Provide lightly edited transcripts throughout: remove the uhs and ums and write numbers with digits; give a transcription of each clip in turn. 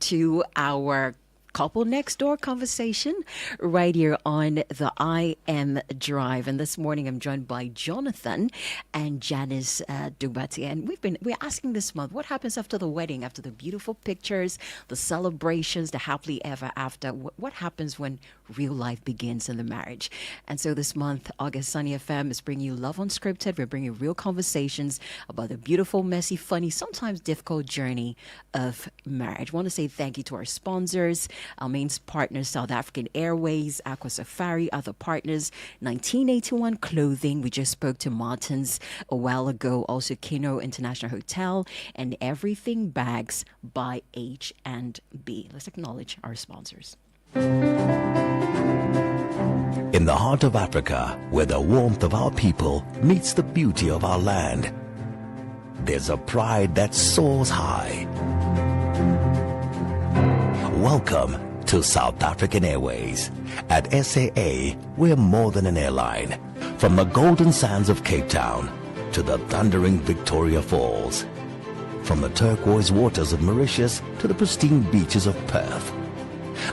to our couple next door conversation right here on the iMdrive. And this morning I'm joined by Jonathan and Janice Dugbartey. And we're asking this month, what happens after the wedding, after the beautiful pictures, the celebrations, the happily ever after? What happens when real life begins in the marriage? And so this month, August Sunny FM is bringing you Love Unscripted. We're bringing real conversations about the beautiful, messy, funny, sometimes difficult journey of marriage. I want to say thank you to our sponsors, our main partners, South African Airways, Aqua Safari, other partners, 1981 Clothing. We just spoke to Martins a while ago. Also, Kino International Hotel and Everything Bags by H&B. Let's acknowledge our sponsors. In the heart of Africa, where the warmth of our people meets the beauty of our land, there's a pride that soars high. Welcome to South African Airways. At SAA, we're more than an airline. From the golden sands of Cape Town to the thundering Victoria Falls. From the turquoise waters of Mauritius to the pristine beaches of Perth.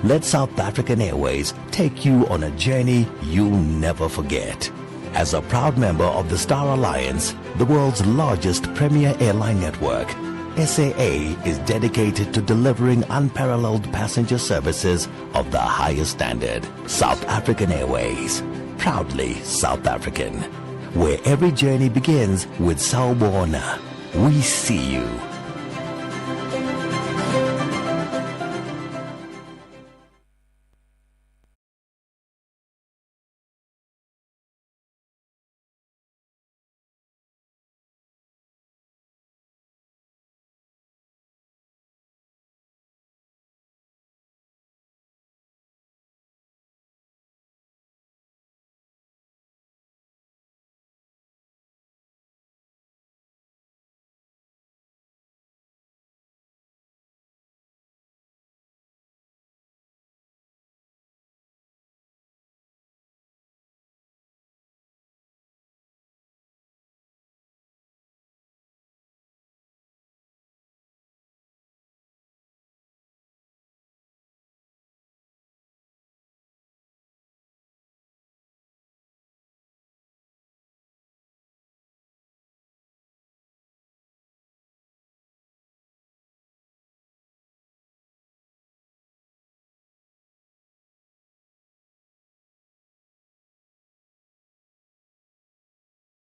Let South African Airways take you on a journey you'll never forget. As a proud member of the Star Alliance, the world's largest premier airline network, SAA is dedicated to delivering unparalleled passenger services of the highest standard. South African Airways, proudly South African, where every journey begins with Sawubona. We see you.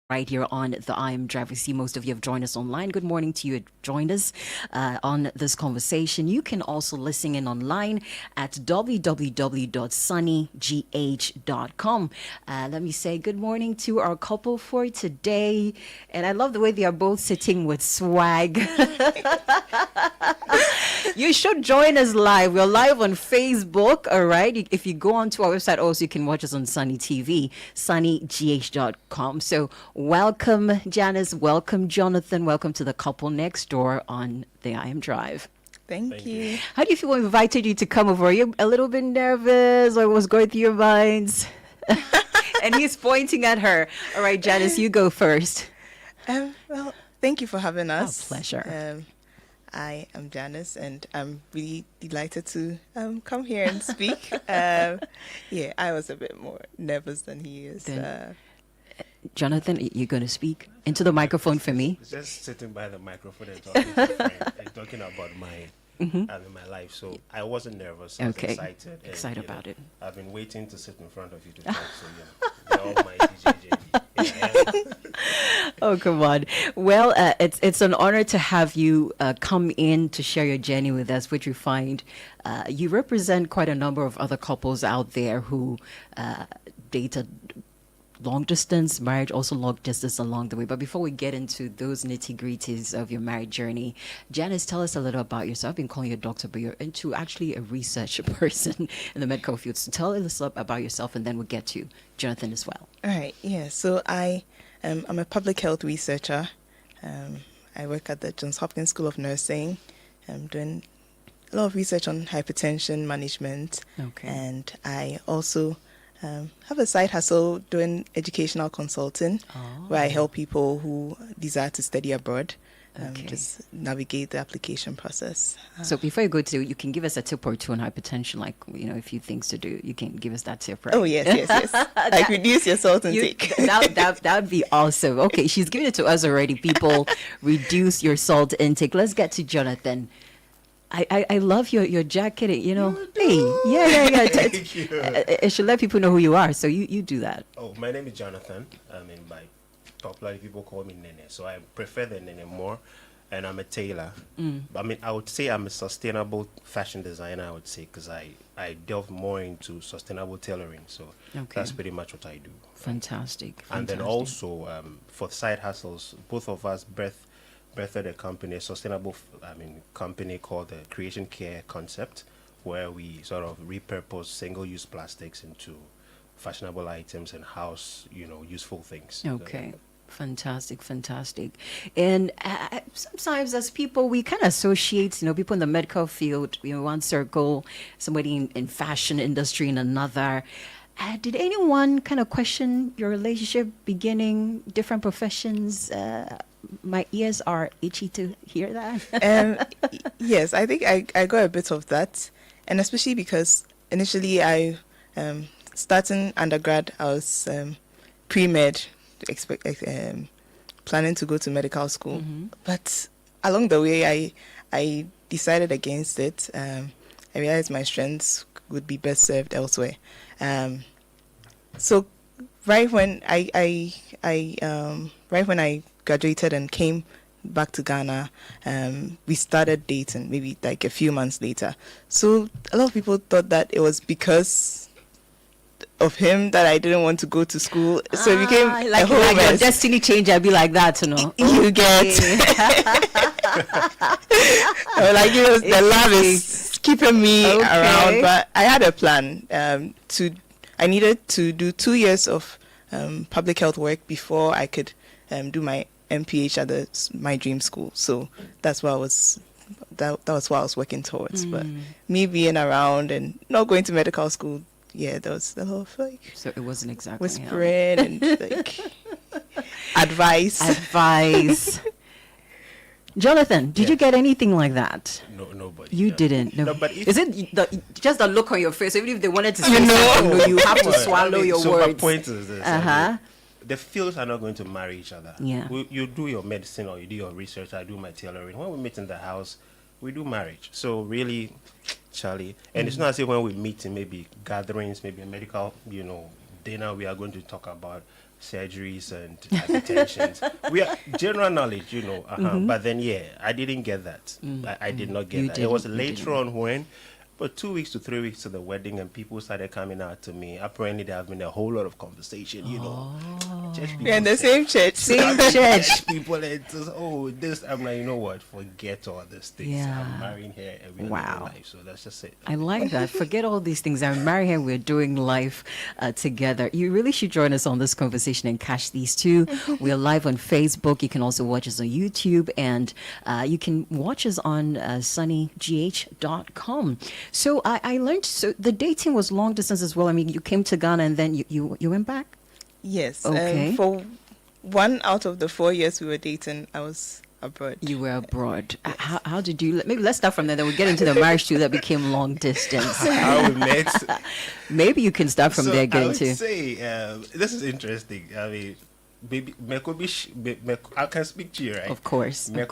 Right here on the iMdrive. We see most of you have joined us online. Good morning to you who joined us on this conversation. You can also listen in online at www.sunnygh.com. Let me say good morning to our couple for today. And I love the way they are both sitting with swag. You should join us live. We're live on Facebook, all right? If you go onto our website also, you can watch us on Sunny TV, sunnygh.com. So welcome, Janice. Welcome, Jonathan. Welcome to the couple next door on the iMdrive. Thank you. How do you feel when we invited you to come over? Are you a little bit nervous or what's going through your minds? And he's pointing at her. All right, Janice, you go first. Well, thank you for having us. Oh, pleasure. I am Janice, and I'm really delighted to come here and speak. I was a bit more nervous than he is. Jonathan, you're going to speak into the microphone for me. Just sitting by the microphone and talking, and talking about my life. So I wasn't nervous. I was excited. Excited about it. I've been waiting to sit in front of you to talk. So you're all my DJJ. Oh, come on. Well, it's an honor to have you come in to share your journey with us, which we find you represent quite a number of other couples out there who dated long distance marriage, also long distance along the way. But before we get into those nitty gritties of your marriage journey, Janice, tell us a little about yourself. I've been calling you a doctor, but you're into actually a research person in the medical field. So tell us about yourself, and then we'll get to Jonathan as well. All right. Yeah. So I'm a public health researcher. I work at the Johns Hopkins School of Nursing. I'm doing a lot of research on hypertension management. Okay. And I also have a side hustle doing educational consulting, where I help people who desire to study abroad. just navigate the application process. So before you go to, you can give us a tip or two on hypertension, like, a few things to do. You can give us that tip, right? Oh, yes. Like reduce your salt intake. That would be awesome. Okay, she's giving it to us already. People, reduce your salt intake. Let's get to Jonathan. I love your jacket, Hey, yeah. Thank you. It should let people know who you are, so you do that. Oh, my name is Jonathan. By popular people call me Nene, so I prefer the Nene more. And I'm a tailor. I would say I'm a sustainable fashion designer, I would say, because I delve more into sustainable tailoring. So that's pretty much what I do. Fantastic. And then also, for side hustles, both of us birthed a company, a sustainable company called the Creation Care Concept, where we sort of repurpose single-use plastics into fashionable items and house, useful things. Okay. Fantastic. And sometimes as people, we kind of associate, people in the medical field, one circle, somebody in fashion industry in another. Did anyone kind of question your relationship beginning different professions? My ears are itchy to hear that. Yes, I think I got a bit of that. And especially because initially starting undergrad, I was pre-med, planning to go to medical school. But along the way, I decided against it. I realized my strengths would be best served elsewhere. So right when I graduated and came back to Ghana, we started dating maybe like a few months later. So a lot of people thought that it was because of him that I didn't want to go to school. So it became like your destiny change. I'd be like that, You get the love is keeping me around. But I had a plan. I needed to do 2 years of public health work before I could do my MPH at my dream school. So that's what I was. That was what I was working towards. But me being around and not going to medical school, there was the whole So it wasn't exactly whispering and advice. Jonathan, did you get anything like that? No, nobody. You didn't. No, but is it just the look on your face? Even if they wanted to say something, you have to swallow your so words. My point is this: the fields are not going to marry each other. Yeah. You do your medicine or you do your research. I do my tailoring. When we meet in the house, we do marriage. So really, Charlie, and it's not as if when we meet in maybe gatherings, maybe a medical, dinner, we are going to talk about surgeries and hypertensions. We are general knowledge, But then, I didn't get that. I did not get that. It was later on when, but 2 weeks to 3 weeks to the wedding, and people started coming out to me. Apparently, there have been a whole lot of conversation, Church people in the same church. Church people, this. I'm like, you know what? Forget all these things. Yeah. I'm marrying her every life, so that's just it. I like that. Forget all these things. I'm marrying her. We're doing life together. You really should join us on this conversation and catch these too. We're live on Facebook. You can also watch us on YouTube, and you can watch us on sunnygh.com. So I learned. So the dating was long distance as well. I mean, you came to Ghana and then you went back. Yes. Okay. For 1 out of the 4 years we were dating, I was abroad. You were abroad. How did you? Maybe let's start from there. Then we'll get into the marriage too that became long distance. How we met. Maybe you can start from there again I would too. say this is interesting. I mean, baby, I can speak to you, right? Of course. We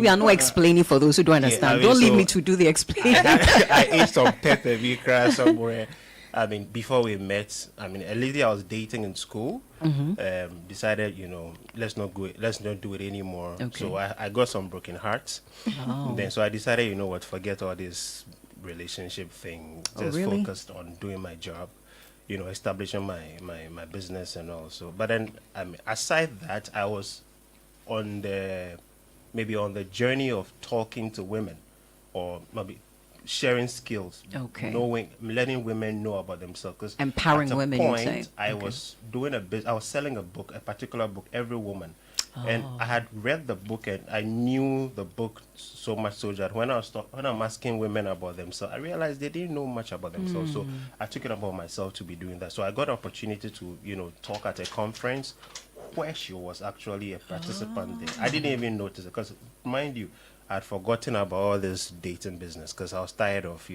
are not explaining for those who don't understand. Don't leave me to do the explaining. I ate some pepper vikra somewhere. I mean, before we met, a lady I was dating in school decided, let's not do it anymore. Okay. So I got some broken hearts. Oh. Then so I decided, forget all this relationship thing. Just focused on doing my job, establishing my business and all. So, but then aside that, I was on the journey of talking to women, or maybe sharing skills, letting women know about themselves. 'Cause empowering at a women. Point, I was doing I was selling a particular book, Every Woman, and I had read the book and I knew the book so much so that when I'm asking women about themselves, I realized they didn't know much about themselves. So I took it upon myself to be doing that. So I got an opportunity to talk at a conference where she was actually a participant there. I didn't even notice it because, mind you, I'd forgotten about all this dating business because I was tired of,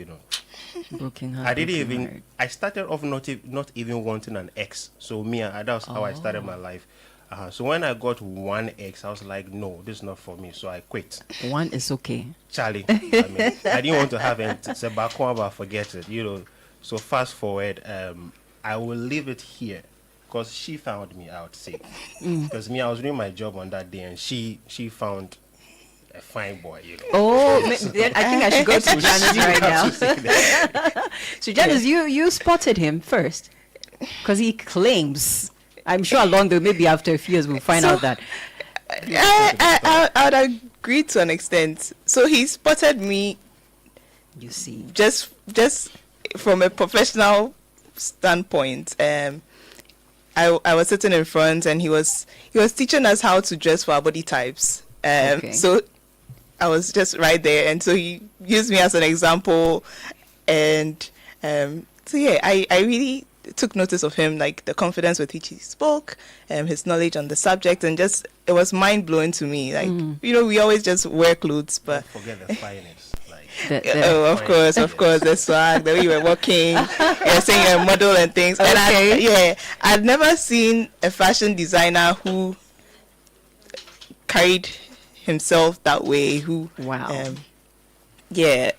Broken heart. I didn't broken even. heart. I started off not even wanting an ex. So that was how I started my life. So when I got one ex, I was like, no, this is not for me. So I quit. One is okay. Charlie, I didn't want to have it. It's about forget it. So fast forward, I will leave it here because she found me out sick. Because I was doing my job on that day, and she found a fine boy. Oh, then I think I should go to Janice right now. So Janice, you spotted him first because he claims. I'm sure along the maybe after a few years we'll find out that. I would agree to an extent. So he spotted me. You see, just from a professional standpoint. I was sitting in front, and he was teaching us how to dress for our body types. So I was just right there, and so he used me as an example, and so yeah, I really took notice of him, like the confidence with which he spoke, his knowledge on the subject, and just it was mind blowing to me. Like we always just wear clothes, but forget the finest. Of course, the swag, the way you were walking, you're saying you're a model and things. Okay. And I'd never seen a fashion designer who carried himself that way. Wow.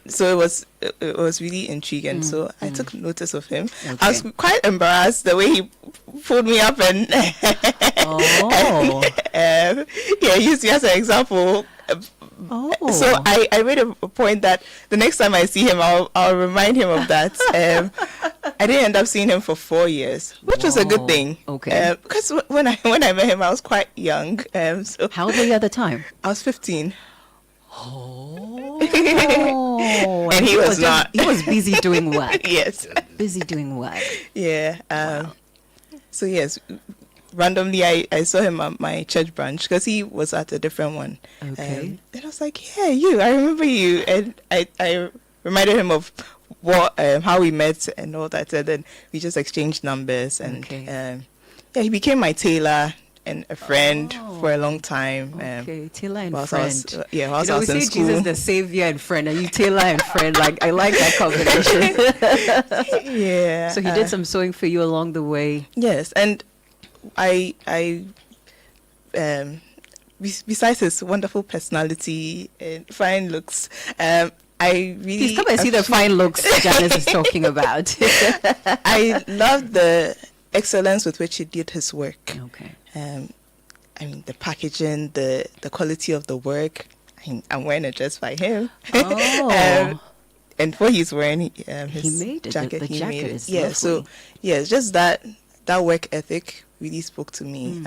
So it was really intriguing. So I took notice of him. Okay. I was quite embarrassed the way he pulled me up and used me as an example. So I made a point that the next time I see him, I'll remind him of that. I didn't end up seeing him for 4 years, which was a good thing. Okay. Because when I met him, I was quite young. So How old were you at the time? I was 15. And he was not. He was busy doing work. Yes. Busy doing work. Yeah. So yes, randomly I saw him at my church branch because he was at a different one. Okay. And I was like, yeah, I remember you. And I reminded him of what how we met and all that. And then we just exchanged numbers. And he became my tailor and a friend for a long time. Okay, tailor and whilst friend. whilst I we was in say school. Jesus the Savior and friend, and you tailor and friend. Like I like that combination. Yeah. So he did some sewing for you along the way. Yes, and I besides his wonderful personality and fine looks, I really Please come and see the fine looks Janice is talking about. I loved the excellence with which he did his work. Okay. I mean, the packaging, the quality of the work. I'm wearing a dress by him. Oh. And what he's wearing, his he made it. jacket, The he jacket made it. is Yeah, lovely. so it's just that work ethic really spoke to me.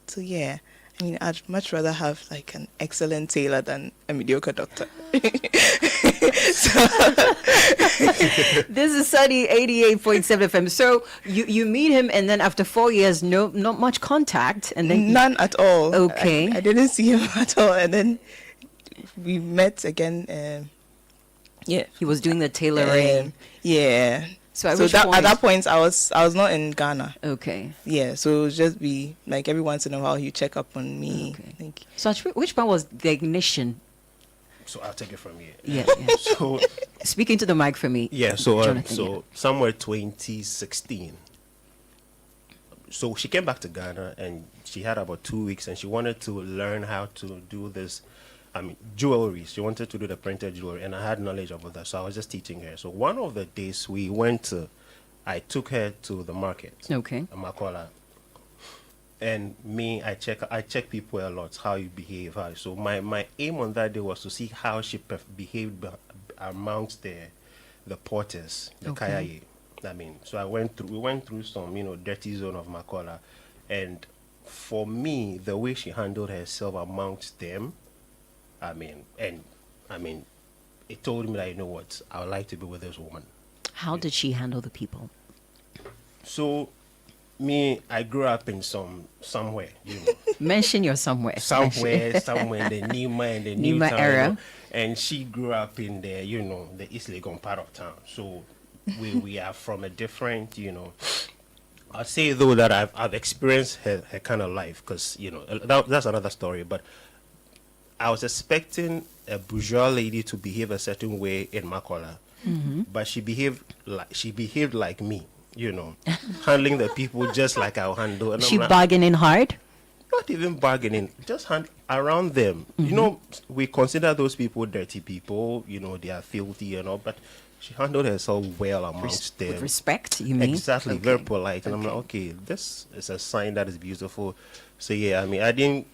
So yeah, I mean, I'd much rather have like an excellent tailor than a mediocre doctor. This is Sunny 88.7 FM. So you meet him, and then after 4 years, not much contact, and then None at all. Okay. I didn't see him at all, and then we met again. he was doing the tailoring. Yeah. So at that point, I was not in Ghana. Okay. Yeah, so it would just be like every once in a while you check up on me. Okay. Like, So which one was the ignition? So I'll take it from here. Yeah. So Speaking to the mic for me. So somewhere 2016. So she came back to Ghana and she had about 2 weeks and she wanted to learn how to do this. Jewelry. She wanted to do the printed jewelry, and I had knowledge about that, so I was just teaching her. So one of the days I took her to the market. Okay. Makola. And I check people a lot, how you behave. So my aim on that day was to see how she behaved amongst the porters, the Okay. Kayaye. So we went through some, dirty zone of Makola. And for me, the way she handled herself amongst them, it told me that, you know what, I would like to be with this woman. How did she handle the people? So, I grew up in somewhere, Mention your somewhere. somewhere in the Nima and the New Nima Town, era. and she grew up in the the East Legon part of town. So we are from a different I'd say though that I've experienced her kind of life, because that's another story. But I was expecting a bourgeois lady to behave a certain way in Makola, but she behaved like me, handling the people just like I'll handle. And She bargaining hard? Not even bargaining, just around them. We consider those people dirty people. They are filthy and all, but she handled herself well amongst them. With respect, you mean? Exactly, Okay. very polite. And I'm like, okay, this is a sign that is beautiful. So yeah, I didn't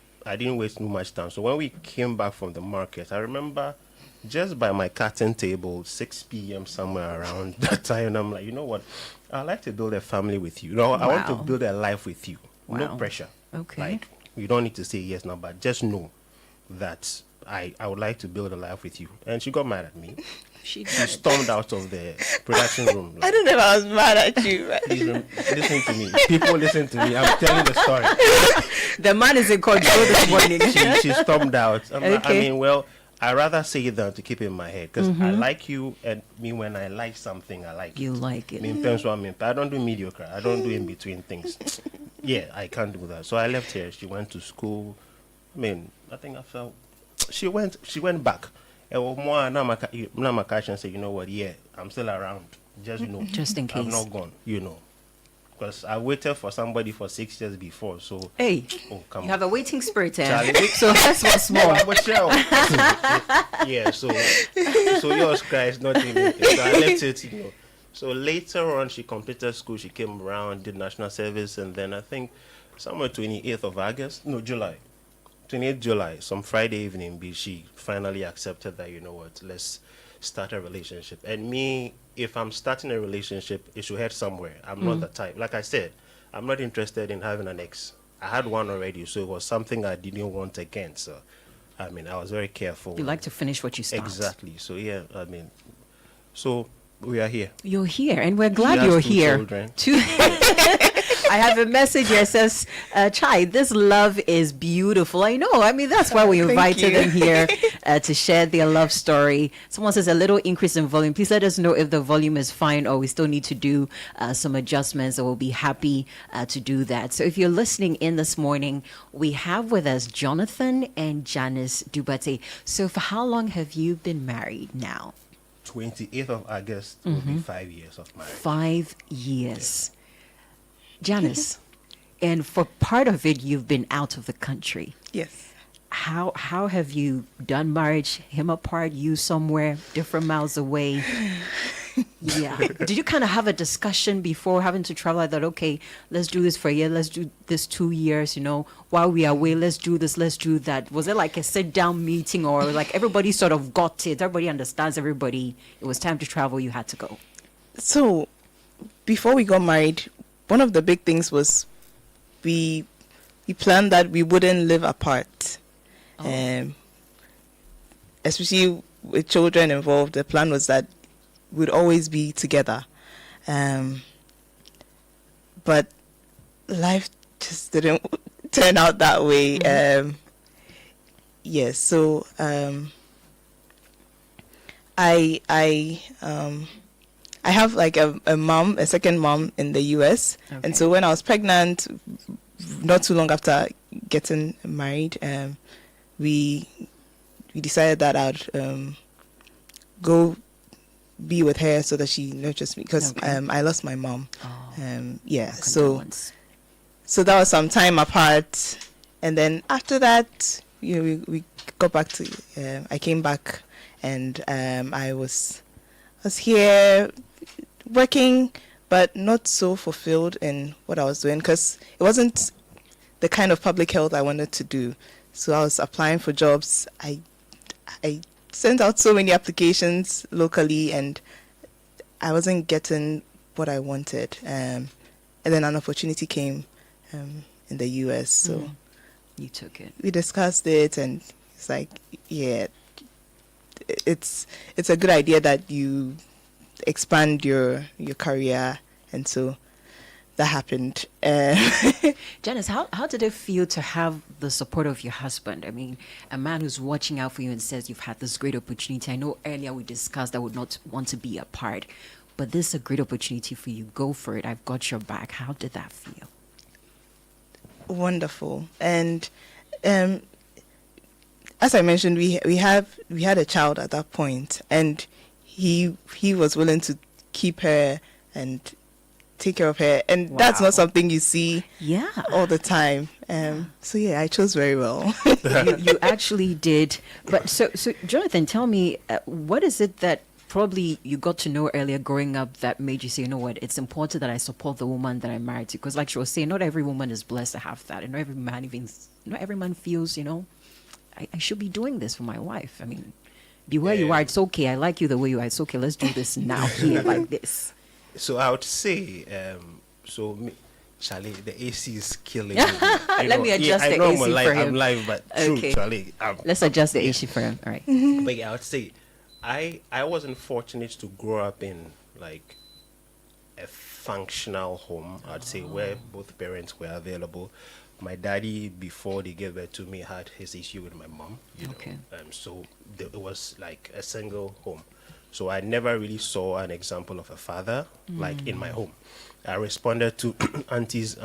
waste too much time. So when we came back from the market, I remember just by my curtain table, 6 p.m. somewhere around that time, and I'm like, you know what? I'd like to build a family with you. I want to Wow. build a life with you. No Wow. pressure. Okay. Like, you don't need to say yes now, but just know that I would like to build a life with you. And she got mad at me. She stormed out of the production room. I don't know if I was mad at you. But Listen to me. People listen to me. I'm telling the story. The man is in control this morning. She stormed out. Okay. I rather say it than to keep it in my head, because I like you, and when I like something, I like You it. like it. I don't do mediocre. I don't do in between things. Yeah, I can't do that. So I left her. She went to school. I think I felt she went back. And more now my catch say, you know what? Yeah, I'm still around. Just in I'm case. not gone. Because I waited for somebody for 6 years before. So Hey, come you on. have a waiting spirit, Charlie. so that's what's small. Yeah, so yours cry is not even. So I left it. So later on, she completed school. She came around, did national service, and then I think somewhere 28th of August, no, July, 28th July, some Friday evening, she finally accepted that, let's start a relationship. And me, if I'm starting a relationship, it should head somewhere. I'm not the type. Like I said, I'm not interested in having an ex. I had one already, so it was something I didn't want again. So, I was very careful. You like to finish what you start. Exactly. So, yeah, so we are here. You're here, and we're glad She has you're two here. children. I have a message here that says, Chai, this love is beautiful. I know. That's why we Thank invited you. them here to share their love story. Someone says a little increase in volume. Please let us know if the volume is fine or we still need to do some adjustments, and we'll be happy to do that. So if you're listening in this morning, we have with us Jonathan and Janice Dugbartey. So for how long have you been married now? 28th of August will be 5 years of marriage. 5 years. Janice, and for part of it, you've been out of the country. yes. How have you done marriage? Him apart, you somewhere different miles away. Yeah. Did you kind of have a discussion before having to travel? I thought, okay, let's do this for a year. Let's do this 2 years. While we are away, let's do this. Let's do that. Was it like a sit-down meeting, or like everybody sort of got it? Everybody understands. Everybody. It was time to travel. You had to go. So, before we got married, one of the big things was we planned that we wouldn't live apart. Especially with children involved, the plan was that we'd always be together. But life just didn't turn out that way. Yes, so I have like a mom, a second mom in the US. Okay. And so when I was pregnant, not too long after getting married, we decided that I'd go be with her so that she nurtures me, because Okay. I lost my mom. Yeah, Condolence. so that was some time apart, and then after that, we got back to. I came back, and I was here working, but not so fulfilled in what I was doing, because it wasn't the kind of public health I wanted to do. So I was applying for jobs. I sent out so many applications locally, and I wasn't getting what I wanted. And then an opportunity came in the US. So You took it. we discussed it, and it's like, yeah, it's a good idea that you expand your career, and so that happened. Janice, how did it feel to have the support of your husband? A man who's watching out for you and says you've had this great opportunity. I know earlier we discussed that would not want to be apart. but this is a great opportunity for you. Go for it. I've got your back. How did that feel? Wonderful. And as I mentioned, we had a child at that point, and he was willing to keep her and take care of her, and that's not something you see all the time. So yeah, I chose very well. You actually did. But so Jonathan, tell me, what is it that probably you got to know earlier growing up that made you say, you know what, it's important that I support the woman that I'm married to? Because like she was saying, not every woman is blessed to have that, and not every man feels, I should be doing this for my wife. I mean, be where you are. It's okay. I like you the way you are. It's okay. Let's do this now here like this. So I would say, Charlie, the AC is killing me. Let me adjust the AC for him. I'm live, but true, Charlie. Let's adjust the AC for him. All right. But yeah, I would say, I wasn't fortunate to grow up in like a functional home. I'd say where both parents were available. My daddy, before they gave birth to me, had his issue with my mom. So it was like a single home. So I never really saw an example of a father like in my home. I responded to aunties,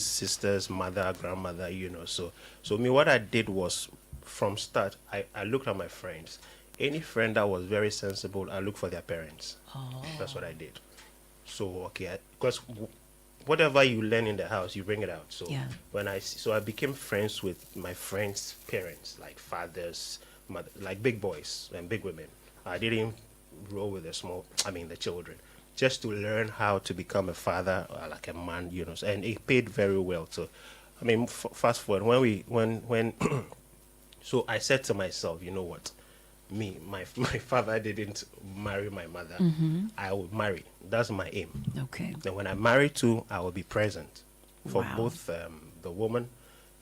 sisters, mother, grandmother, So me, what I did was, from start, I looked at my friends. Any friend that was very sensible, I looked for their parents. That's what I did. So because whatever you learn in the house, you bring it out. So I became friends with my friends' parents, like fathers, mother, like big boys and big women. I didn't roll with the children, just to learn how to become a father, like a man, and it paid very well. So, fast forward, when so I said to myself, you know what, my father didn't marry my mother. I will marry. That's my aim. Okay. And when I marry too, I will be present for both the woman,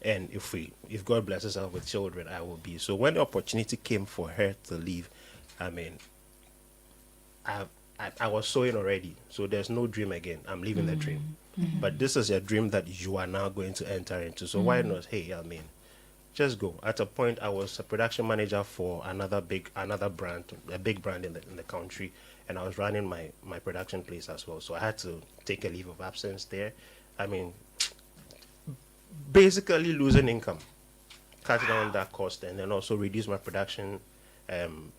and if God blesses her with children, I will be. So when the opportunity came for her to leave, I was sowing already, so there's no dream again. I'm living the dream. But this is a dream that you are now going to enter into. So why not? Hey, just go. At a point, I was a production manager for another brand, a big brand in the country, and I was running my production place as well. So I had to take a leave of absence there. Basically losing income, cut down that cost, and then also reduce my production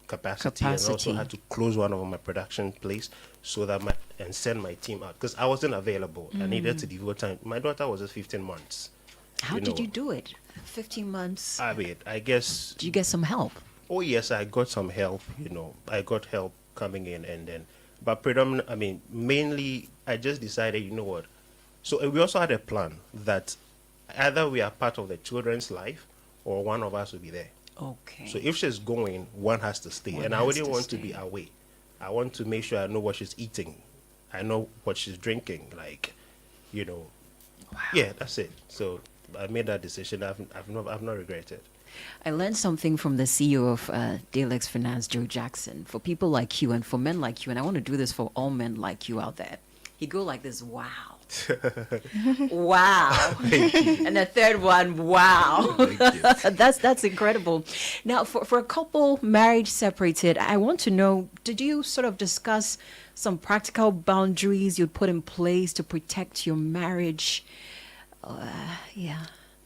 capacity, and also had to close one of my production place so that and send my team out because I wasn't available. I needed to devote time. My daughter was just 15 months. How did you do it? 15 months. I guess. Did you get some help? Oh yes, I got some help. I got help coming in, and then, but mainly I just decided, you know what. So we also had a plan that either we are part of the children's life or one of us will be there. Okay. So if she's going, one has to stay. And I wouldn't want to be away. I want to make sure I know what she's eating. I know what she's drinking. Yeah, that's it. So I made that decision. I've not regretted. I learned something from the CEO of Dalex Finance, Joe Jackson. For people like you and for men like you, and I want to do this for all men like you out there. He go like this, wow. Wow. And the third one, wow. That's incredible. Now, for a couple married, separated, I want to know, did you sort of discuss some practical boundaries you'd put in place to protect your marriage?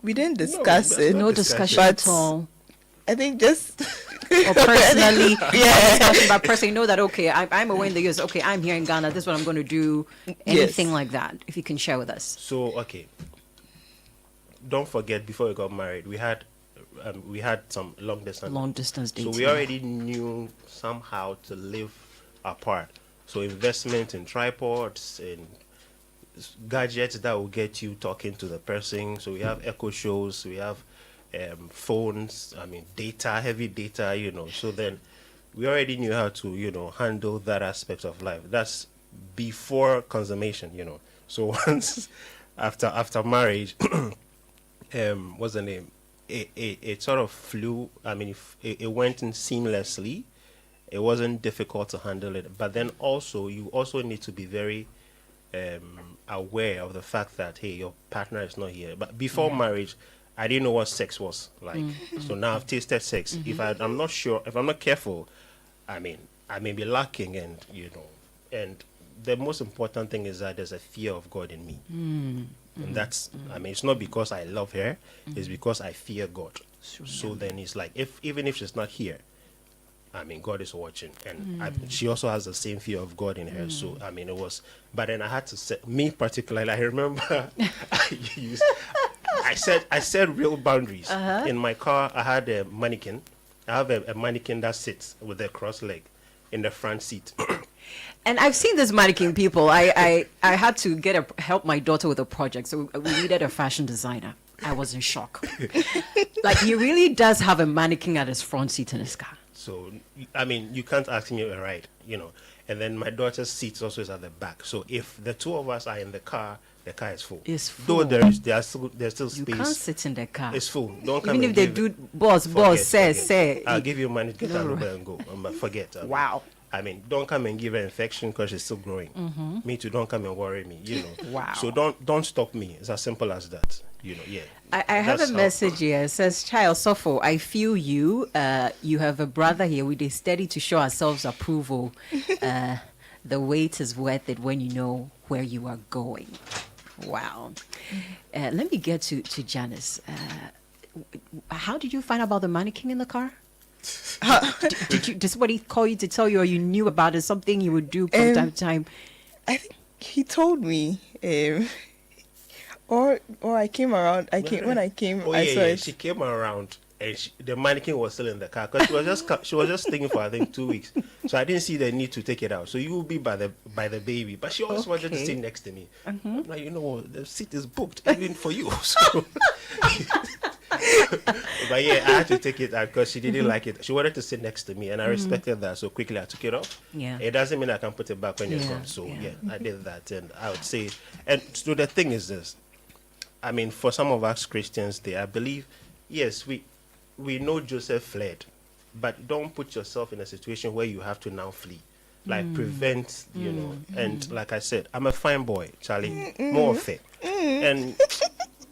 We didn't discuss it. No discussion at all. I think just or personally, discussion, but personally know that, okay, I'm away in the US, okay, I'm here in Ghana, this is what I'm going to do, anything like that, if you can share with us. So, okay, don't forget, before we got married, we had some long distance dating. So we already knew somehow to live apart. So investment in tripods and gadgets that will get you talking to the person. So we have echo shows, we have phones, data, heavy data, so then we already knew how to, handle that aspect of life. That's before consummation, So once after marriage, what's the name? It sort of flew. It went in seamlessly. It wasn't difficult to handle it. But then also, you also need to be very aware of the fact that, hey, your partner is not here. But before marriage, I didn't know what sex was like. So now I've tasted sex. If I'm not sure, if I'm not careful, I may be lacking, and and the most important thing is that there's a fear of God in me. And that's, I mean, it's not because I love her, it's because I fear God. So then it's like, even if she's not here, I mean, God is watching, and she also has the same fear of God in her. So I mean, it was. But then I had to set me particularly. I remember I set real boundaries. In my car, I had a mannequin. I have a mannequin that sits with a cross leg in the front seat. And I've seen this mannequin people. I had to help my daughter with a project, so we needed a fashion designer. I was in shock. Like, he really does have a mannequin at his front seat in his car. So, I mean, you can't ask me to ride, you know. And then my daughter's seat also is at the back. So if the two of us are in the car is full. It's full. Though there's still space. You can't sit in the car. It's full. Don't come. Even if they do, boss, say. I'll give you money to get out of the and go. Forget. Wow. I mean, don't come and give her infection because she's still growing. Me too. Don't come and worry me. You know. Wow. So don't stop me. It's as simple as that. You know. Yeah. I have a message here. It says, "Child Sofo, I feel you. You have a brother here. We is steady to show ourselves approval. The wait is worth it when you know where you are going." Wow. Let me get to Janice. How did you find out about the mannequin in the car? Did somebody call you to tell you, or you knew about it? Something you would do from time to time? I think he told me. Or I came around. When I came. Oh, I saw it. She came around, and the mannequin was still in the car because she was just staying for I think 2 weeks. So I didn't see the need to take it out. So you will be by the baby, but she always wanted to sit next to me. I'm like, you know what, the seat is booked even for you. So. But yeah, I had to take it out because she didn't like it. She wanted to sit next to me, and I respected that. So quickly, I took it off. Yeah. It doesn't mean I can put it back when you're gone. So yeah, I did that, and I would say, and so the thing is this. I mean, for some of us Christians, I believe, yes, we know Joseph fled, but don't put yourself in a situation where you have to now flee. Like prevent, you know. And like I said, I'm a fine boy, Charlie, more fair, and.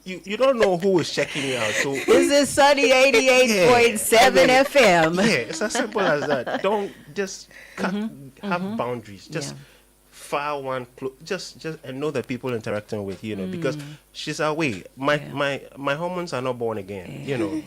You don't know who is checking you out. So this is Sunny 88.7 FM. Yeah, it's as simple as that. Don't just have boundaries. Just fire one just and know the people interacting with, you know, because she's away. My hormones are not born again, you know.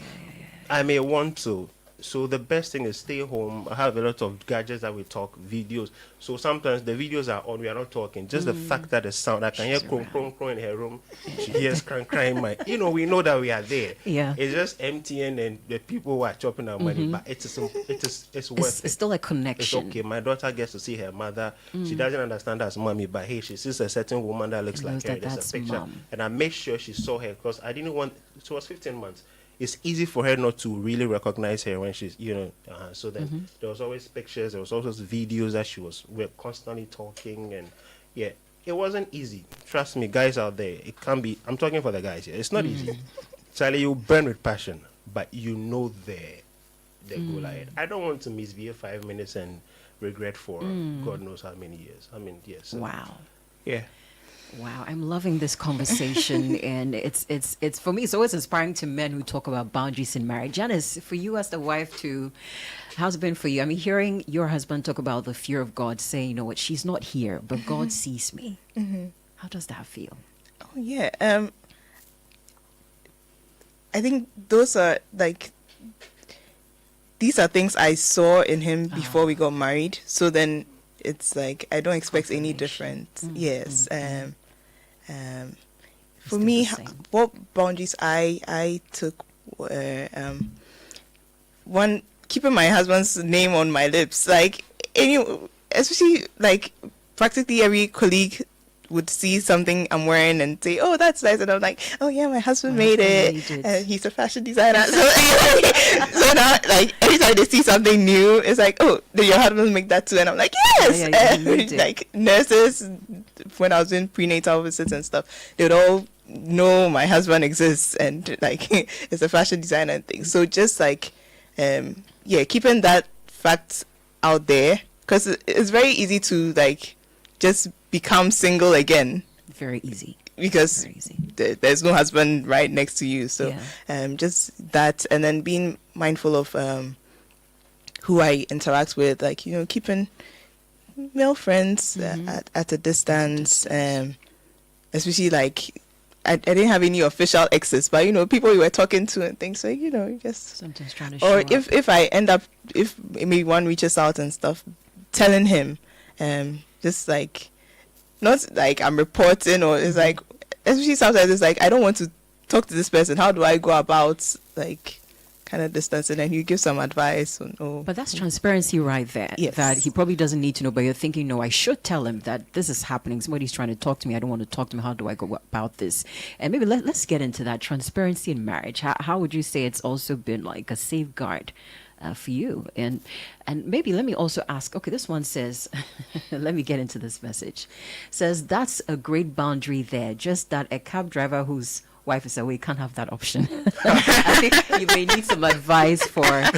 I may want to. So the best thing is stay home. I have a lot of gadgets that we talk, videos. So sometimes the videos are on, we are not talking. Just the fact that the sound, I can hear crow in her room. She hears crying. You know, we know that we are there. Yeah. It's just MTN and the people who are chopping our money, but it's worth it. It's still a connection. It's okay. My daughter gets to see her mother. She doesn't understand as mommy, but hey, she sees a certain woman that looks like her. There's a picture. Mom. And I made sure she saw her because I didn't want, she was 15 months. It's easy for her not to really recognize her when she's, you know, so then there was always pictures, there was also videos that we're constantly talking, and yeah, it wasn't easy. Trust me, guys out there, it can be, I'm talking for the guys here, it's not easy. Charlie, you burn with passion, but you know the goal ahead. I don't want to misbehave 5 minutes and regret for God knows how many years. I mean, yes. Wow. Yeah. Wow, I'm loving this conversation, and it's for me, it's always inspiring to men who talk about boundaries in marriage. Janice, for you as the wife too, how's it been for you? I mean, hearing your husband talk about the fear of God, saying, you know what, she's not here, but God sees me. How does that feel? Oh yeah, I think those are like, these are things I saw in him before we got married. So then it's like I don't expect any difference. Yes. For me, what boundaries I took were one, keeping my husband's name on my lips. Like especially like practically every colleague would see something I'm wearing and say, "Oh, that's nice," and I'm like, "Oh yeah, my husband made it. He's a fashion designer." So now, like every time they see something new, it's like, "Oh, did your husband make that too?" And I'm like, "Yes." Like nurses, when I was in prenatal visits and stuff, they would all know my husband exists and like is a fashion designer and things. So just like, keeping that fact out there, because it's very easy to like just become single again. Very easy. Because there's no husband right next to you. So just that, and then being mindful of who I interact with, like, you know, keeping male friends at a distance, especially like I didn't have any official exes, but people you were talking to and things, so just sometimes trying to or show up. if I end up, if maybe one reaches out and stuff, telling him, just like, not like I'm reporting, or it's like, especially sometimes it's like I don't want to talk to this person, how do I go about like kind of distancing, and you give some advice But that's transparency right there. Yes. That he probably doesn't need to know, but you're thinking, no, I should tell him that this is happening. Somebody's trying to talk to me. I don't want to talk to him. How do I go about this? And maybe let's get into that transparency in marriage. How would you say it's also been like a safeguard for you? And maybe let me also ask, okay, this one says, let me get into this message. Says, that's a great boundary there. Just that a cab driver who's wife is away can't have that option. I think you may need some advice for a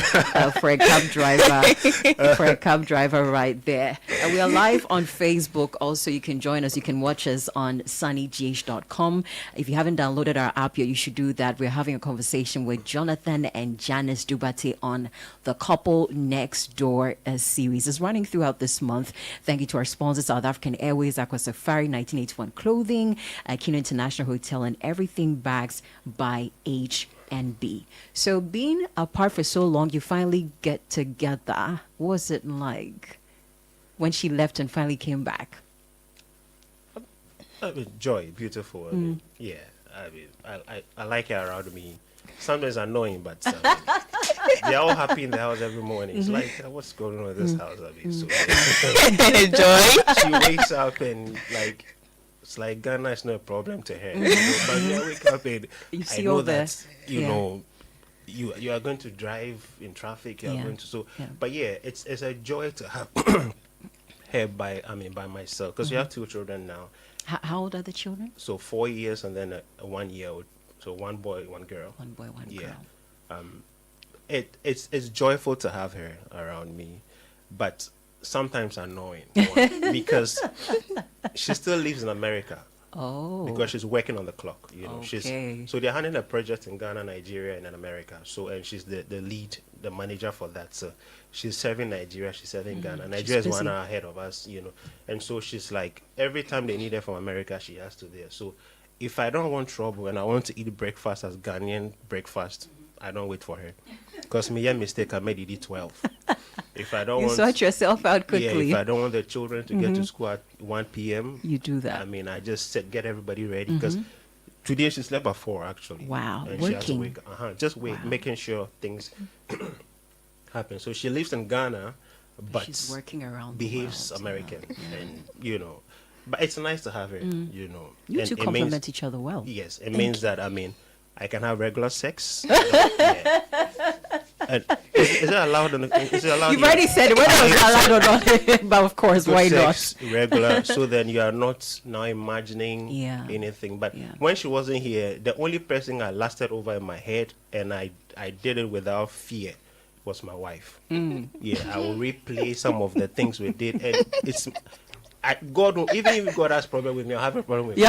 cab driver right there. And we are live on Facebook. Also, you can join us. You can watch us on sunnygh.com. If you haven't downloaded our app yet, you should do that. We're having a conversation with Jonathan and Janice Dugbartey on the Couple Next Door series. It's running throughout this month. Thank you to our sponsors, South African Airways, Aqua Safari, 1981 Clothing, Kino International Hotel, and Everything Bags by H&B. So being apart for so long, you finally get together. What was it like when she left and finally came back? I mean, joy, beautiful. I mean, yeah. I mean, I like her around me. Sometimes annoying, but they're all happy in the house every morning. It's like, what's going on in this house? I mean, so joy. She wakes up and like, it's like Ghana is not a problem to her. But when I wake up and I know that you know you are going to drive in traffic. You are going to But yeah, it's a joy to have her by myself, because we have two children now. How old are the children? So 4 years and then a 1 year old. So one boy, one girl. One boy, one girl. It's joyful to have her around me, but sometimes annoying because she still lives in America. Oh. Because she's working on the clock, Okay. So they're handling a project in Ghana, Nigeria, and in America. So, and she's the lead, the manager for that. So she's serving Nigeria, she's serving Ghana. Nigeria is 1 hour ahead of us, And so she's like, every time they need her from America, she has to there. So if I don't want trouble and I want to eat breakfast as Ghanaian breakfast, I don't wait for her. Because me, mistake, I made it eat 12. If I don't you want... sort yourself out quickly. Yeah, if I don't want the children to get to school at 1 p.m. You do that. I mean, I just get everybody ready. Because today she slept at 4, actually. Wow, and working. She has to wake, making sure things happen. So she lives in Ghana, but she's working around behaves the world. American. And, but it's nice to have her, You and two complement each other well. Yes, it means that, I can have regular sex. Yeah. And is it allowed? Is it allowed? You've already said whether it's allowed or not, but of course, why sex, not? Regular. So then you are not now imagining anything. But when she wasn't here, the only person I lasted over in my head, and I did it without fear, was my wife. Yeah, I will replay some of the things we did, and it's. God, even if God has problem with me, I'll have a problem with you.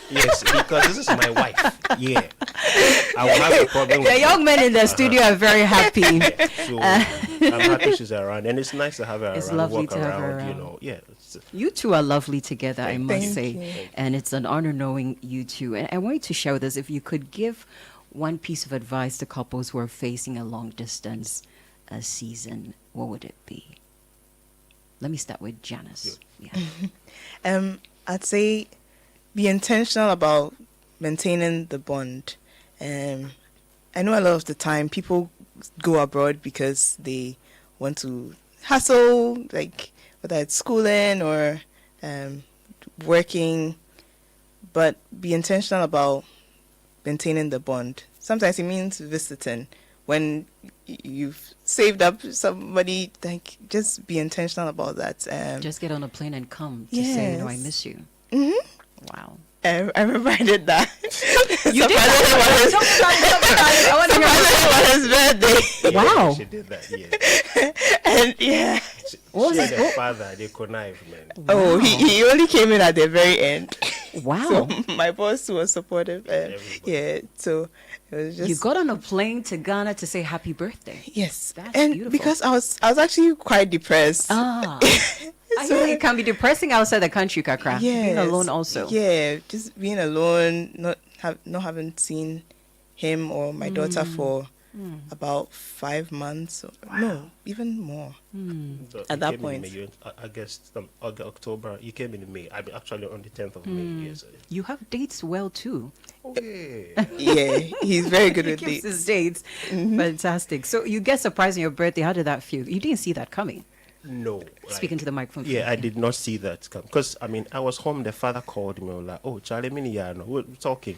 Yes, because this is my wife. Yeah, I will have a problem. The young men in the studio are very happy. Yeah. So I'm happy she's around, and it's nice to have her it's around. Lovely walk to have her around. Yeah. You two are lovely together, I must Thank say, you. and it's an honor knowing you two. And I want you to share with us, if you could give one piece of advice to couples who are facing a long distance season, what would it be? Let me start with Janice. Yeah. I'd say be intentional about maintaining the bond. I know a lot of the time people go abroad because they want to hustle, like whether it's schooling or working, but be intentional about maintaining the bond. Sometimes it means visiting. When you've saved up somebody, like, just be intentional about that. Just get on a plane and come to say, I miss you. Wow. I remember I did that. You did that? I want to hear his birthday. Wow. She did that, yeah. And yeah. What was the father, they connive, man. Wow. Oh, he only came in at the very end. Wow. So my boss was supportive. Yeah, so it was just... You got on a plane to Ghana to say happy birthday. Yes. That's and beautiful. because I was actually quite depressed. I know it can be depressing outside the country, Kakra. Being alone also. Yeah, just being alone, not having seen him or my daughter for about 5 months. No, even more. So at that point. in May, I guess October. You came in May. I mean, actually on the 10th of May. Yes. You have dates well too. Okay. Yeah, he's very good He with keeps dates. his dates. Fantastic. So you get surprised on your birthday. How did that feel? You didn't see that coming. No. Speaking to the microphone. Yeah, I did not see that come. Because, I mean, I was home. The father called me. I was like, oh, Charlie, Miniano. We're talking.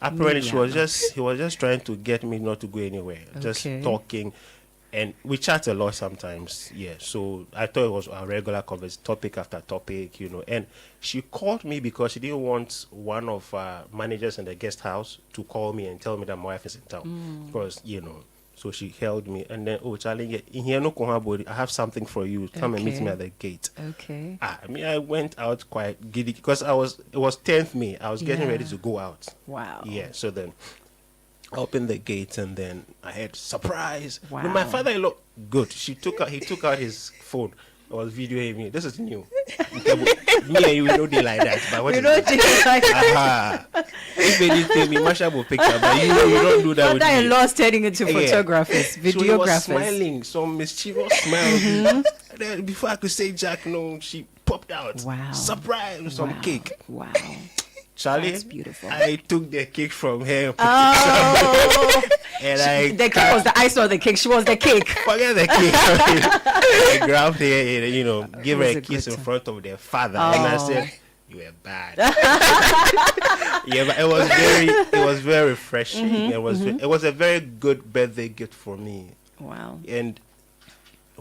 Apparently, he was just trying to get me not to go anywhere. Just talking. And we chat a lot sometimes. Yeah. So I thought it was a regular conversation, topic after topic, And she called me because she didn't want one of managers in the guest house to call me and tell me that my wife is in town. Because, So she held me and then, oh, Charlie, in here no body. I have something for you. Come and meet me at the gate. Okay. I mean, I went out quite giddy because it was 10th May. I was getting ready to go out. Wow. Yeah. So then I opened the gate and then I had surprise. Wow. No, my father-in-law, good. He took out his phone. I was videoing me. This is new. Me and you know they like that. But what We don't do it like that. If anything, me Masha will pick up. But you don't do that with me. Father-in-law turning into photographers, So he was videographers. smiling, some mischievous smile. And then before I could say Jack, no, she popped out. Wow. Surprise with some cake. Wow. Charlie, That's beautiful. I took the cake from her. Oh. And The cake was the ice on the cake. She was the cake. forget the cake. I grabbed her and, give her was a a kiss good in time. front of their father. And I Oh. said, you were bad. Yeah, but it was very refreshing. It was a very good birthday gift for me. Wow. And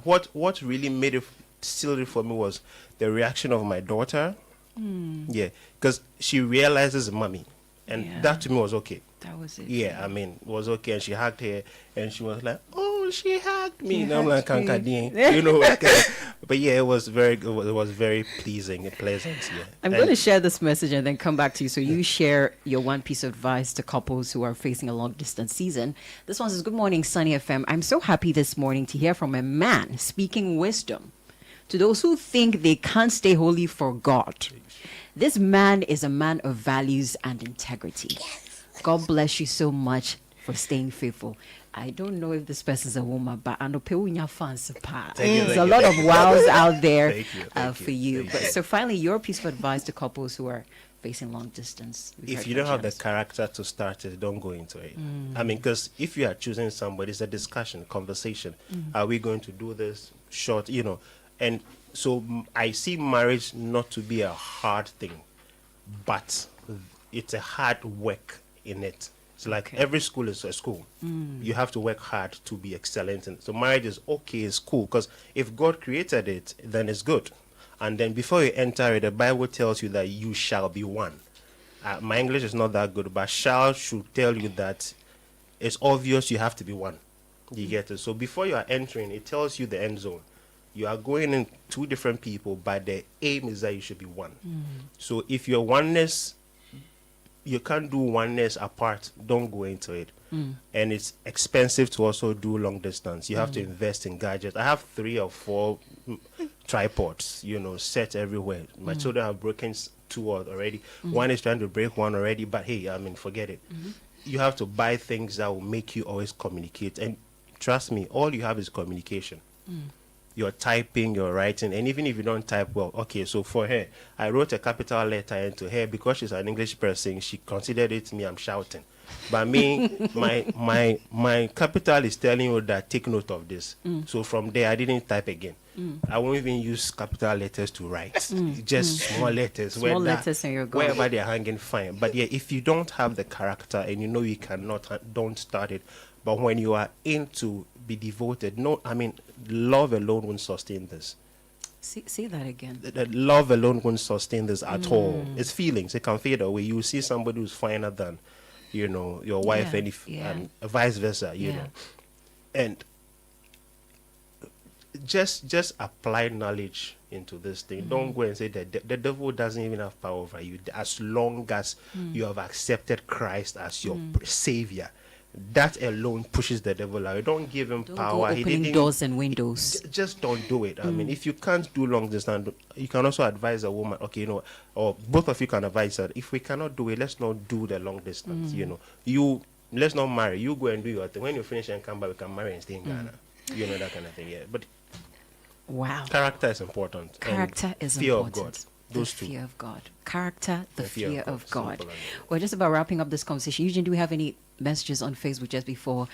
what really made it seal it for me was the reaction of my daughter. Yeah, because she realizes mommy, and Yeah. that to me was okay. That was it. Yeah, I mean, it was okay. And she hugged her, and she was like, "Oh, she hugged me." She And I'm like, hugged me. "Kankadien," But yeah, it was very pleasing and pleasant. Yeah, I'm going to share this message and then come back to you. So you share your one piece of advice to couples who are facing a long distance season. This one says, "Good morning, Sunny FM. I'm so happy this morning to hear from a man speaking wisdom to those who think they can't stay holy for God. This man is a man of values and integrity. God bless you so much for staying faithful." I don't know if this person's a woman, but I know fans. There's a lot of wows out there for you. But so finally, your piece of advice to couples who are facing long distance. If you don't have the character to start it, don't go into it. I mean, because if you are choosing somebody, it's a discussion, conversation. Are we going to do this short, And so I see marriage not to be a hard thing, but it's a hard work in it. It's like every school is a school. You have to work hard to be excellent. And so marriage is okay, it's cool, because if God created it, then it's good. And then before you enter it, the Bible tells you that you shall be one. My English is not that good, but shall should tell you that it's obvious you have to be one. You get it? So before you are entering, it tells you the end zone. You are going in two different people, but the aim is that you should be one. So if your oneness, you can't do oneness apart, don't go into it. And it's expensive to also do long distance. You have to invest in gadgets. I have 3 or 4 tripods, set everywhere. My children have broken 2 already. One is trying to break one already, but hey, I mean, forget it. You have to buy things that will make you always communicate. And trust me, all you have is communication. You're typing, you're writing, and even if you don't type well, okay, so for her, I wrote a capital letter into her because she's an English person. She considered it me, I'm shouting. But me, my capital is telling you that take note of this. So from there, I didn't type again. I won't even use capital letters to write. Just small letters. Small letters and you're going. Wherever they're hanging, fine. But yeah, if you don't have the character and you know you cannot, don't start it. But when you are into be devoted, love alone won't sustain this. Say that again. That love alone won't sustain this at all. It's feelings. It can fade away. You see somebody who's finer than, your wife, and vice versa, know. And just apply knowledge into this thing. Don't go and say that the devil doesn't even have power over you. As long as you have accepted Christ as your savior, that alone pushes the devil out. Don't give him Don't power. go opening doors and windows. Just don't do it. I mean, if you can't do long distance, you can also advise a woman, okay, or both of you can advise her, if we cannot do it, let's not do the long distance, let's not marry. You go and do your thing. When you finish and come back, we can marry and stay in Ghana. That kind of thing, yeah. But wow. character is important. Character is fear important. Of God. Those two. Fear of God. Character, the fear of God. Simple. We're just about wrapping up this conversation. Eugene, do we have any messages on Facebook just before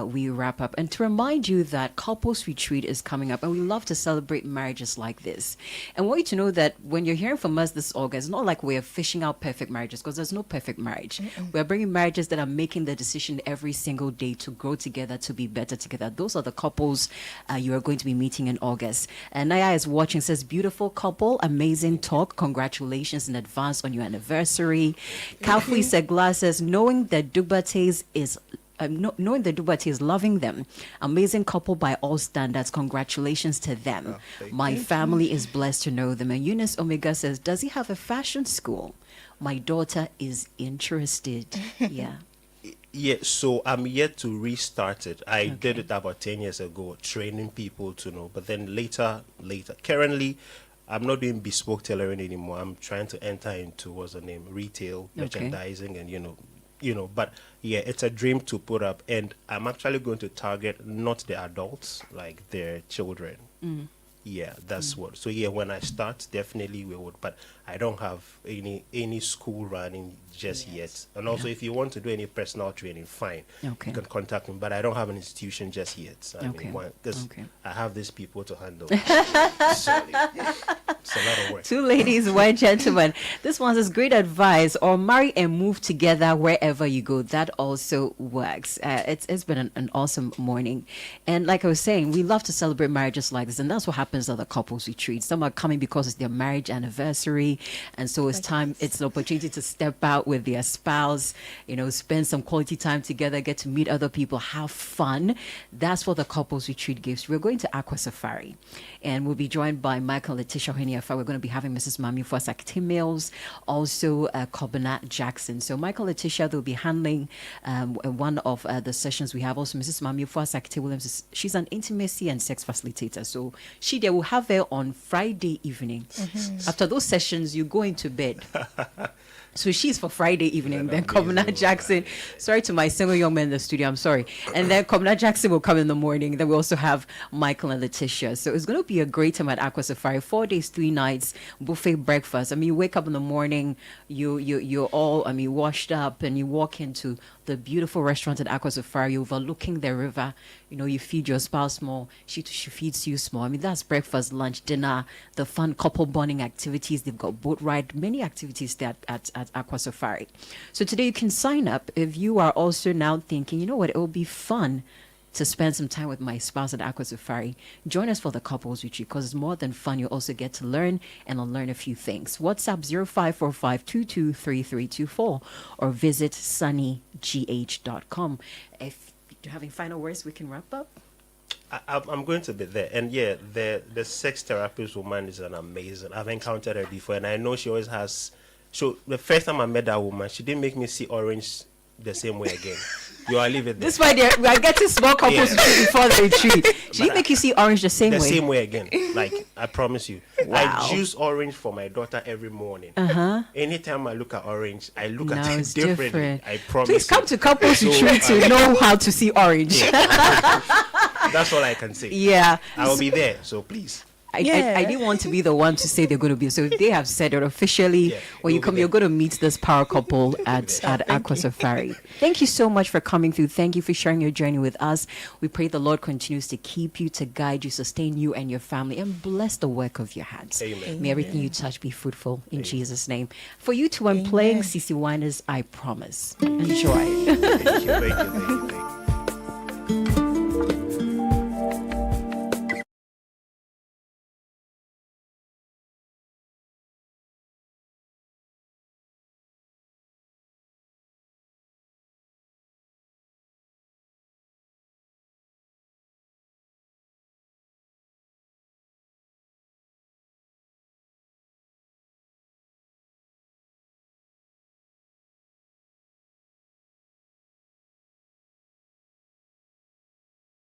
we wrap up? And to remind you that Couples Retreat is coming up, and we love to celebrate marriages like this. And want you to know that when you're hearing from us this August, it's not like we're fishing out perfect marriages, because there's no perfect marriage. We're bringing marriages that are making the decision every single day to grow together, to be better together. Those are the couples you are going to be meeting in August. And Naya is watching, says, beautiful couple, amazing talk. Congratulations in advance on your anniversary. Kalfui Segla says, knowing that Dugbartey is loving them. Amazing couple by all standards. Congratulations to them. My family is blessed to know them. And Eunice Omega says, does he have a fashion school? My daughter is interested. Yeah. Yeah, so I'm yet to restart it. I did it about 10 years ago, training people to know. But then later, currently, I'm not doing bespoke tailoring anymore. I'm trying to enter into, retail, merchandising, and but yeah, it's a dream to put up. And I'm actually going to target not the adults, like their children. Yeah, that's what. So yeah, when I start, definitely we would. But I don't have any school running just yet. And also, if you want to do any personal training, fine. You can contact me. But I don't have an institution just yet. I mean, because I have these people to handle. Sorry. It's a lot of work. 2 ladies, 1 gentleman. This one says, great advice. Or marry and move together wherever you go. That also works. It's been an awesome morning. And like I was saying, we love to celebrate marriages like this. And that's what happens at the couples retreat. Some are coming because it's their marriage anniversary. And so it's time, it's an opportunity to step out with their spouse, spend some quality time together, get to meet other people, have fun. That's what the couples retreat gives. We're going to Aqua Safari, and we'll be joined by Michael and Letitia Heniafa. We're going to be having Mrs. Mami for Sakti Mills, also Kobina Jackson. So Michael and Letitia, they'll be handling one of the sessions we have. Also Mrs. Mami for Sakti Williams, she's an intimacy and sex facilitator. So we'll have her on Friday evening. After those sessions, you go into bed. So she's for Friday evening. Then Kobina Jackson, sorry to my single young man in the studio, I'm sorry. And then Kobina Jackson will come in the morning. Then we also have Michael and Letitia. So it's going to be a great time at Aqua Safari. 4 days, 3 nights, buffet breakfast. I mean, you wake up in the morning, you're all, washed up, and you walk into the beautiful restaurant at Aqua Safari overlooking the river. You feed your spouse more. She feeds you small. That's breakfast, lunch, dinner, the fun couple bonding activities. They've got boat ride, many activities there at Aqua Safari. So today you can sign up if you are also now thinking, it will be fun to spend some time with my spouse at Aqua Safari. Join us for the couples retreat, because it's more than fun. You also get to learn and unlearn a few things. WhatsApp 0545223324 or visit sunnygh.com. If you're having final words, we can wrap up. I'm going to be there. And yeah, the sex therapist woman is an amazing. I've encountered her before, and I know she always has. So the first time I met that woman, she didn't make me see orange the same way again. You are leaving there. This why we are getting small couples before the retreat. She didn't make you see orange the same way. The same way again. Like, I promise you. Wow. I juice orange for my daughter every morning. Anytime I look at orange, I look at it differently. Different. I promise. Please come to couples retreat to know how to see orange. That's all I can say. Yeah. I will be there, so please. I didn't want to be the one to say they're going to be. So they have said it officially. When you come, you're going to meet this power couple at Aqua Safari. Thank you so much for coming through. Thank you for sharing your journey with us. We pray the Lord continues to keep you, to guide you, sustain you and your family, and bless the work of your hands. Amen. May everything you touch be fruitful in Jesus' name. For you two, I'm playing CC Winers, I Promise. Enjoy. Thank you.